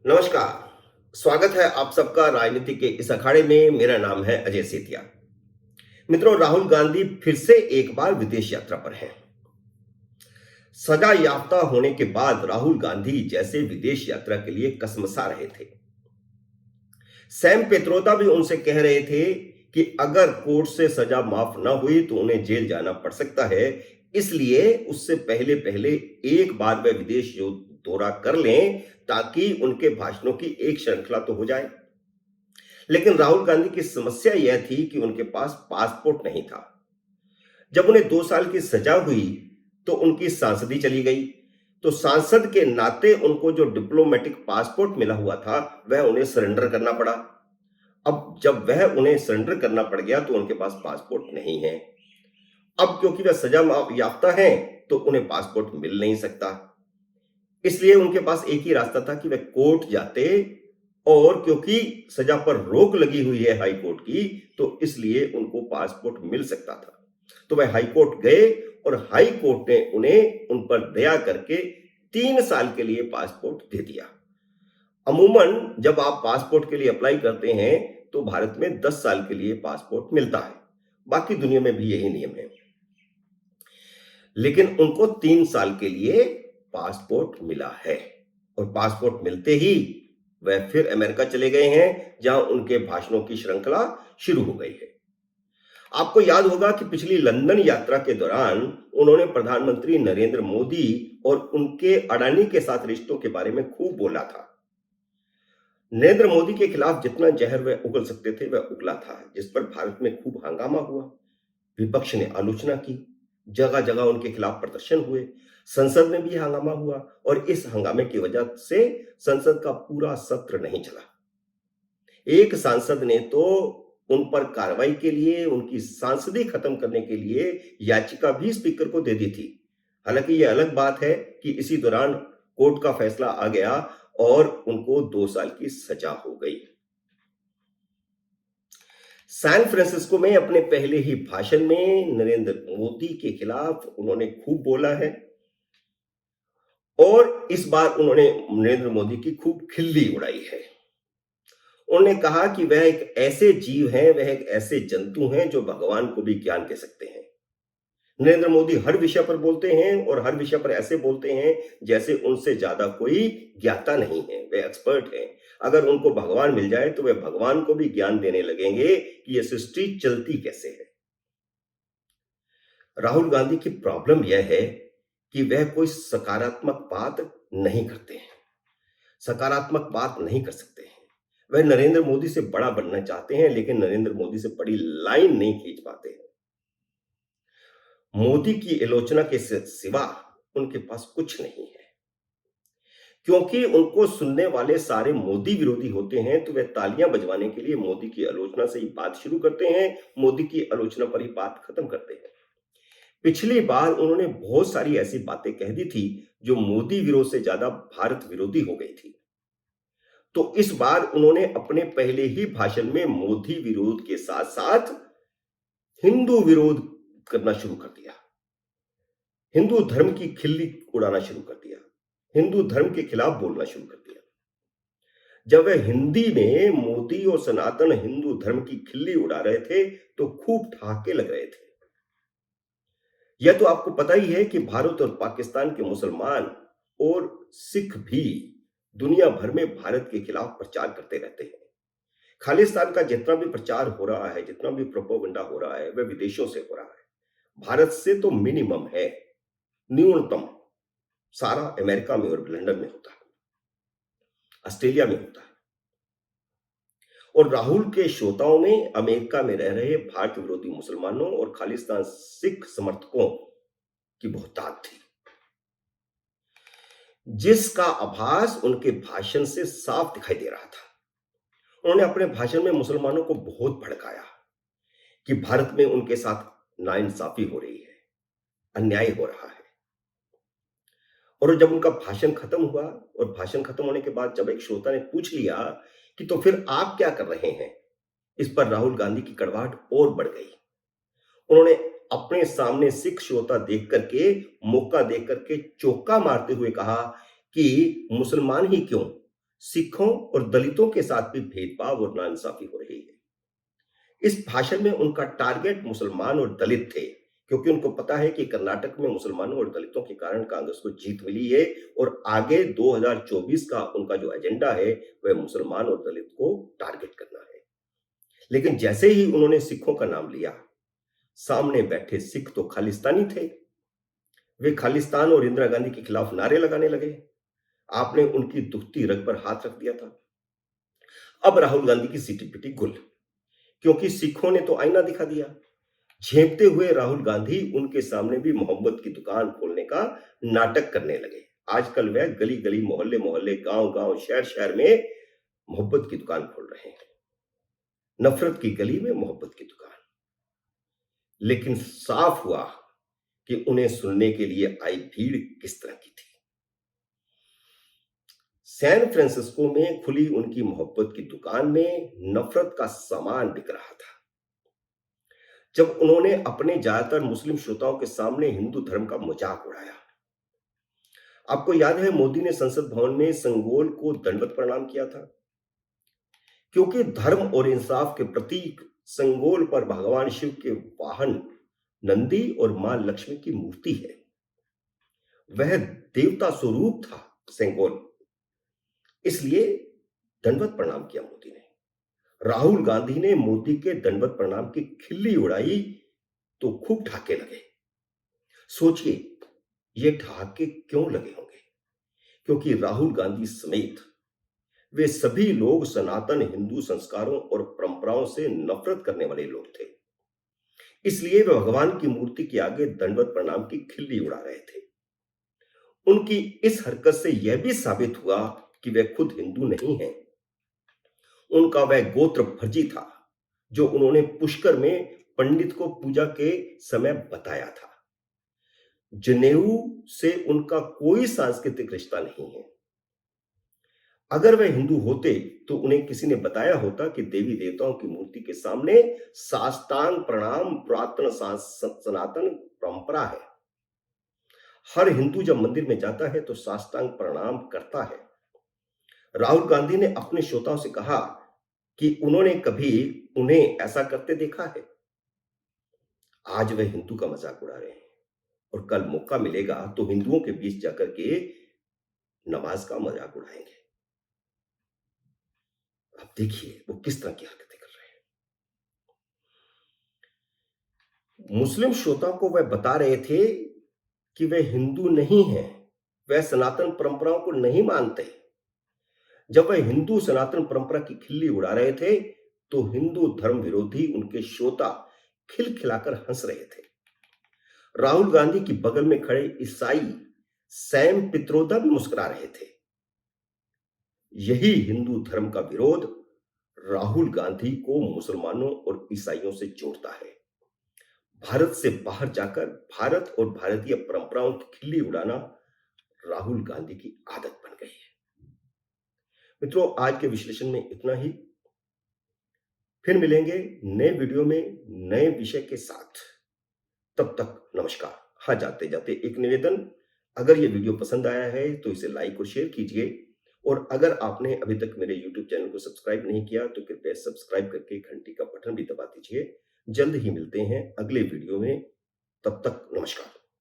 नमस्कार। स्वागत है आप सबका राजनीति के इस अखाड़े में। मेरा नाम है अजय सेतिया। मित्रों, राहुल गांधी फिर से एक बार विदेश यात्रा पर हैं। सजा याफ्ता होने के बाद राहुल गांधी जैसे विदेश यात्रा के लिए कसमसा रहे थे। सैम पेत्रोदा भी उनसे कह रहे थे कि अगर कोर्ट से सजा माफ ना हुई तो उन्हें जेल जाना पड़ सकता है, इसलिए उससे पहले पहले एक बार वे विदेश दौरा कर लें ताकि उनके भाषणों की एक श्रृंखला तो हो जाए। लेकिन राहुल गांधी की समस्या यह थी कि उनके पास पासपोर्ट नहीं था। जब उन्हें 2 साल की सजा हुई तो उनकी सांसदी चली गई। तो सांसद के नाते उनको जो डिप्लोमेटिक पासपोर्ट मिला हुआ था वह उन्हें सरेंडर करना पड़ा। अब जब वह उन्हें सरेंडर करना पड़ गया तो उनके पास पासपोर्ट नहीं है। अब क्योंकि वह सजा याफ्ता हैं तो उन्हें पासपोर्ट मिल नहीं सकता। इसलिए उनके पास एक ही रास्ता था कि वे कोर्ट जाते, और क्योंकि सजा पर रोक लगी हुई है हाई कोर्ट की, तो इसलिए उनको पासपोर्ट मिल सकता था। तो वह हाई कोर्ट गए और हाई कोर्ट ने उन्हें उन पर दया करके 3 साल के लिए पासपोर्ट दे दिया। अमूमन जब आप पासपोर्ट के लिए अप्लाई करते हैं तो भारत में 10 साल के लिए पासपोर्ट मिलता है। बाकी दुनिया में भी यही नियम है। लेकिन उनको 3 साल के लिए पासपोर्ट मिला है, और पासपोर्ट मिलते ही वह फिर अमेरिका चले गए हैं, जहां उनके भाषणों की श्रृंखला शुरू हो गई है। आपको याद होगा कि पिछली लंदन यात्रा के दौरान उन्होंने प्रधानमंत्री नरेंद्र मोदी और उनके अडानी के साथ रिश्तों के बारे में खूब बोला था। नरेंद्र मोदी के खिलाफ जितना जहर वह उगल सकते थे वह उगला था, जिस पर भारत में खूब हंगामा हुआ। विपक्ष ने आलोचना की, जगह जगह उनके खिलाफ प्रदर्शन हुए, संसद में भी हंगामा हुआ, और इस हंगामे की वजह से संसद का पूरा सत्र नहीं चला। एक सांसद ने तो उन पर कार्रवाई के लिए, उनकी सांसदी खत्म करने के लिए याचिका भी स्पीकर को दे दी थी। हालांकि यह अलग बात है कि इसी दौरान कोर्ट का फैसला आ गया और उनको 2 साल की सजा हो गई। सैन फ्रांसिस्को में अपने पहले ही भाषण में नरेंद्र मोदी के खिलाफ उन्होंने खूब बोला है, और इस बार उन्होंने नरेंद्र मोदी की खूब खिल्ली उड़ाई है। उन्होंने कहा कि वह एक ऐसे जीव हैं, वह एक ऐसे जंतु हैं जो भगवान को भी ज्ञान दे सकते हैं। नरेंद्र मोदी हर विषय पर बोलते हैं, और हर विषय पर ऐसे बोलते हैं जैसे उनसे ज्यादा कोई ज्ञाता नहीं है, वे एक्सपर्ट हैं। अगर उनको भगवान मिल जाए तो वे भगवान को भी ज्ञान देने लगेंगे कि यह सृष्टि चलती कैसे है। राहुल गांधी की प्रॉब्लम यह है कि वह कोई सकारात्मक बात नहीं करते हैं, सकारात्मक बात नहीं कर सकते हैं। वह नरेंद्र मोदी से बड़ा बनना चाहते हैं, लेकिन नरेंद्र मोदी से बड़ी लाइन नहीं खींच पाते हैं। मोदी की आलोचना के सिवा उनके पास कुछ नहीं है। क्योंकि उनको सुनने वाले सारे मोदी विरोधी होते हैं, तो वे तालियां बजवाने के लिए मोदी की आलोचना से ही बात शुरू करते हैं, मोदी की आलोचना पर ही बात खत्म करते हैं। पिछली बार उन्होंने बहुत सारी ऐसी बातें कह दी थी जो मोदी विरोध से ज्यादा भारत विरोधी हो गई थी। तो इस बार उन्होंने अपने पहले ही भाषण में मोदी विरोध के साथ साथ हिंदू विरोध करना शुरू कर दिया, हिंदू धर्म की खिल्ली उड़ाना शुरू कर दिया, हिंदू धर्म के खिलाफ बोलना शुरू कर दिया। जब वह हिंदी में मोदी और सनातन हिंदू धर्म की खिल्ली उड़ा रहे थे तो खूब ठहाके लग रहे थे। यह तो आपको पता ही है कि भारत और पाकिस्तान के मुसलमान और सिख भी दुनिया भर में भारत के खिलाफ प्रचार करते रहते हैं। खालिस्तान का जितना भी प्रचार हो रहा है, जितना भी प्रोपेगेंडा हो रहा है, वह विदेशों से हो रहा है। भारत से तो मिनिमम है, न्यूनतम सारा अमेरिका में और लंदन में होता है, ऑस्ट्रेलिया में होता है। और राहुल के श्रोताओं में अमेरिका में रह रहे भारत विरोधी मुसलमानों और खालिस्तान सिख समर्थकों की बहुतायत थी, जिसका आभास उनके भाषण से साफ दिखाई दे रहा था। उन्होंने अपने भाषण में मुसलमानों को बहुत भड़काया कि भारत में उनके साथ नाइंसाफी हो रही है, अन्याय हो रहा है। और जब उनका भाषण खत्म हुआ, और भाषण खत्म होने के बाद जब एक श्रोता ने पूछ लिया कि तो फिर आप क्या कर रहे हैं, इस पर राहुल गांधी की कड़वाहट और बढ़ गई। उन्होंने अपने सामने सिख श्रोता देख करके, मौका देख करके चौका मारते हुए कहा कि मुसलमान ही क्यों, सिखों और दलितों के साथ भी भेदभाव और नाइंसाफी हो रही है। इस भाषण में उनका टारगेट मुसलमान और दलित थे, क्योंकि उनको पता है कि कर्नाटक में मुसलमानों और दलितों के कारण कांग्रेस को जीत मिली है और आगे 2024 का उनका जो एजेंडा है वह मुसलमान और दलित को टारगेट करना है। लेकिन जैसे ही उन्होंने सिखों का नाम लिया, सामने बैठे सिख तो खालिस्तानी थे। वे खालिस्तान और इंदिरा गांधी के खिलाफ नारे लगाने लगे। आपने उनकी दुखती रग पर हाथ रख दिया था। अब राहुल गांधी की सीटी पिटी गुल, क्योंकि सिखों ने तो आईना दिखा दिया। झेपते हुए राहुल गांधी उनके सामने भी मोहब्बत की दुकान खोलने का नाटक करने लगे। आजकल वह गली गली, मोहल्ले मोहल्ले, गांव गांव, शहर शहर में मोहब्बत की दुकान खोल रहे हैं। नफरत की गली में मोहब्बत की दुकान। लेकिन साफ हुआ कि उन्हें सुनने के लिए आई भीड़ किस तरह की थी। सैन फ्रांसिस्को में खुली उनकी मोहब्बत की दुकान में नफरत का सामान बिक रहा था। जब उन्होंने अपने ज्यादातर मुस्लिम श्रोताओं के सामने हिंदू धर्म का मजाक उड़ाया। आपको याद है मोदी ने संसद भवन में संगोल को दंडवत प्रणाम किया था, क्योंकि धर्म और इंसाफ के प्रतीक संगोल पर भगवान शिव के वाहन नंदी और मां लक्ष्मी की मूर्ति है। वह देवता स्वरूप था संगोल, इसलिए दंडवत प्रणाम किया मोदी ने। राहुल गांधी ने मोदी के दंडवत प्रणाम की खिल्ली उड़ाई तो खूब ठाके लगे। सोचिए ये ठाके क्यों लगे होंगे? क्योंकि राहुल गांधी समेत वे सभी लोग सनातन हिंदू संस्कारों और परंपराओं से नफरत करने वाले लोग थे। इसलिए वे भगवान की मूर्ति के आगे दंडवत प्रणाम की खिल्ली उड़ा रहे थे। उनकी इस हरकत से यह भी साबित हुआ कि वे खुद हिंदू नहीं हैं। उनका वह गोत्र फर्जी था जो उन्होंने पुष्कर में पंडित को पूजा के समय बताया था। जनेऊ से उनका कोई सांस्कृतिक रिश्ता नहीं है। अगर वे हिंदू होते तो उन्हें किसी ने बताया होता कि देवी देवताओं की मूर्ति के सामने साष्टांग प्रणाम पुरातन सनातन परंपरा है। हर हिंदू जब मंदिर में जाता है तो साष्टांग प्रणाम करता है। राहुल गांधी ने अपने श्रोताओं से कहा कि उन्होंने कभी उन्हें ऐसा करते देखा है। आज वे हिंदू का मजाक उड़ा रहे हैं और कल मौका मिलेगा तो हिंदुओं के बीच जाकर के नमाज का मजाक उड़ाएंगे। अब देखिए वो किस तरह की हरकतें कर रहे हैं। मुस्लिम श्रोता को वह बता रहे थे कि वे हिंदू नहीं हैं, वह सनातन परंपराओं को नहीं मानते। जब वह हिंदू सनातन परंपरा की खिल्ली उड़ा रहे थे तो हिंदू धर्म विरोधी उनके श्रोता खिलखिलाकर हंस रहे थे। राहुल गांधी की बगल में खड़े ईसाई सैम पित्रोदा भी मुस्कुरा रहे थे। यही हिंदू धर्म का विरोध राहुल गांधी को मुसलमानों और ईसाइयों से जोड़ता है। भारत से बाहर जाकर भारत और भारतीय परंपराओं की खिल्ली उड़ाना राहुल गांधी की आदत बन गई है। मित्रों, आज के विश्लेषण में इतना ही। फिर मिलेंगे नए वीडियो में नए विषय के साथ। तब तक नमस्कार। हाँ, जाते जाते एक निवेदन, अगर ये वीडियो पसंद आया है तो इसे लाइक और शेयर कीजिए, और अगर आपने अभी तक मेरे YouTube चैनल को सब्सक्राइब नहीं किया तो कृपया सब्सक्राइब करके घंटी का बटन भी दबा दीजिए। जल्द ही मिलते हैं अगले वीडियो में। तब तक नमस्कार।